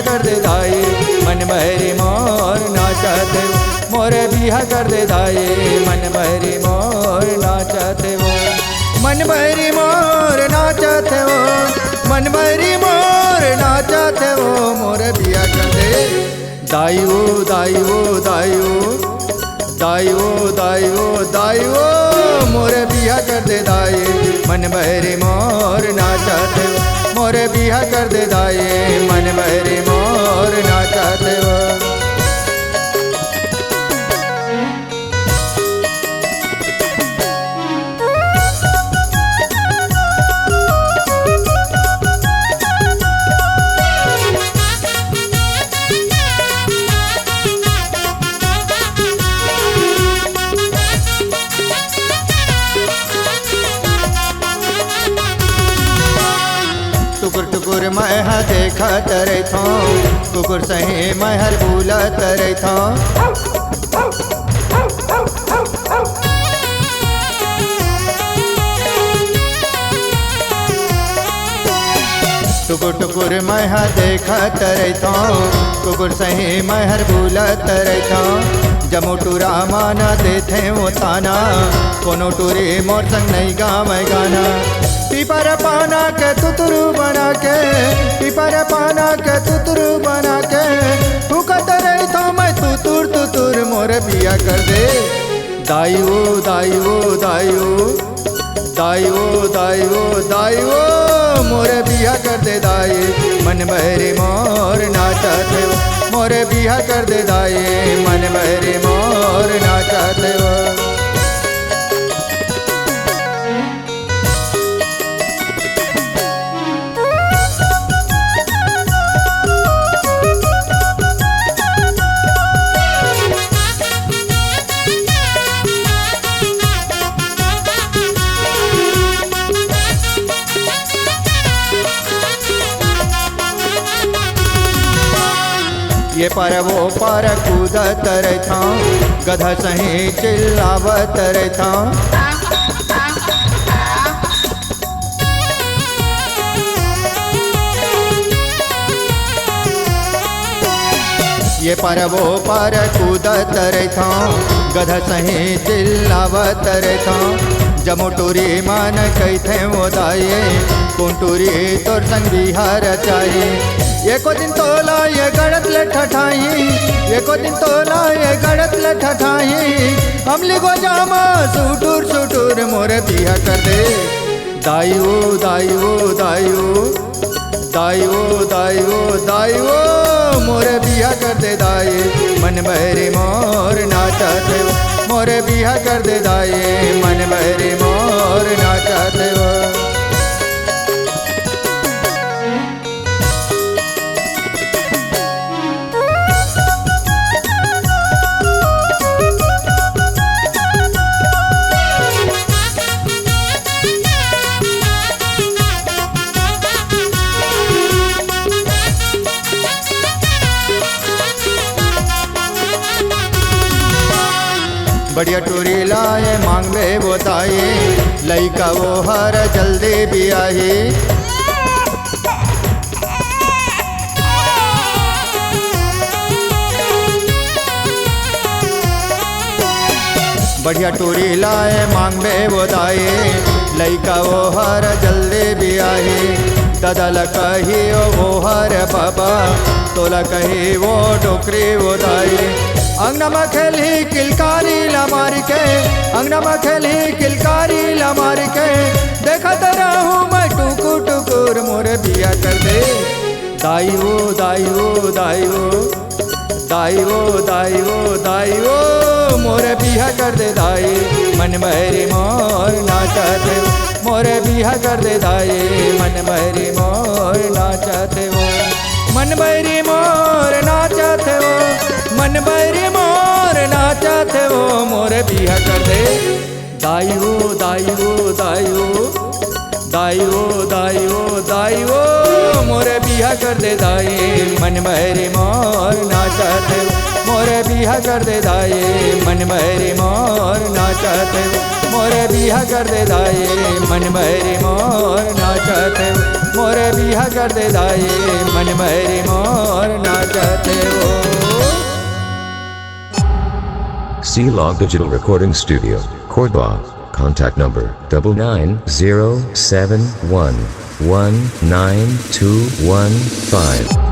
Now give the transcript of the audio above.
कर दे दाई मन बहरी मोर नाचत वो मोरे बिहा कर दे दाई मन बहरी मोर नाचत वो मन बहरी मोर नाचत वो मन बहरी मोर नाचत वो मोरे बिहा कर दे दाई वो दाई वो दाई वो दाई वो दाई वो दाई वो मोरे बिहा कर दे दाई मन बहरी मोर नाचत मोरे बिहा कर दे दाई मन बहरी मोर नाचत वो टुकुर टुकुर मैं हा देखत रहिथो कुकुर सही मैं हर बुलत रहिथो टुकुर टुकुर मैं हा देखत रहिथो कुकुर सही मैं हर बुलत रहिथो जमो टूरा माना देथे वो ताना कोनो टूरी मोर संग नहीं गावे गाना पीपर पाना के तुतरू बना के पीपर पाना के तुतरू बना के फूकत रही तो मैं तुतुर मोरे बिया कर दे दाई वो दाई वो दाई वो दाई वो दाई वो दाई वो मोरे बिया कर दे दाई मन बहरी मोर नाचत वो मोरे बिया कर दे दाई मन बहरी मोर नाचत वो ये पर वो पर कूदत रहता गधा सही चिल्लावत रहता ये पर वो पर कूदत रहता गधा सही चिल्लावत रहता जमो टूरी मान कहते वो दाई कुंटूरी तोर संग बिहार चाहिए ये को दिन तोला ये गड़त ले ठठाई ये को दिन तोला ये गड़त ले ठठाई हमली को जामा सुटूर सुटूर मोरे बिहा कर दे दाई वो दाई वो दाई वो दाई वो दाई वो दाई वो मोरे बिहा कर दे दाई मन बहरी मोर नाचत मोरे बिहा कर दे दाई मन बहरी मोर नाचत वो बढ़िया टूरी लाए मांग में वो ताई लइका वो हर जल्दी भी आई बढ़िया टूरी लाए मांग में वो ताई लइका वो हर जल्दी भी आई दादा ला कही वो हर बाबा तोला कही वो डोकरी वो दाई अंगना में खेली किलकारी ला मार के अंगना में खेली किलकारी ला मार के देखत रहूं मैं टुकुर टुकुर मोरे बिया कर दे दाई वो दाई वो दाई वो दाई वो दाई वो दाई वो मोरे बिया कर दे दाई मन बहरी मोर नाचत मोरे बिया कर दे दाई मन बहरी मोर नाचत वो मन बहरी मोर नाचत वो मन बहरी मोर नाचत वो मोरे बिहा कर दे दाई वो दाई वो दाई वो दाई वो दाई वो दाई वो मोरे बिहा कर दे दाई मन बहरी मोर नाचत मोरे बिहा कर दे दाए मन भरी मोर नाचत मोरे बिहा कर दे दाए मन भरी मोर नाचत मोरे बिहा कर दे दाए मन भरी मोर नाचत वो। C-Log Digital Recording Studio, Cordoba. Contact number 9907119215.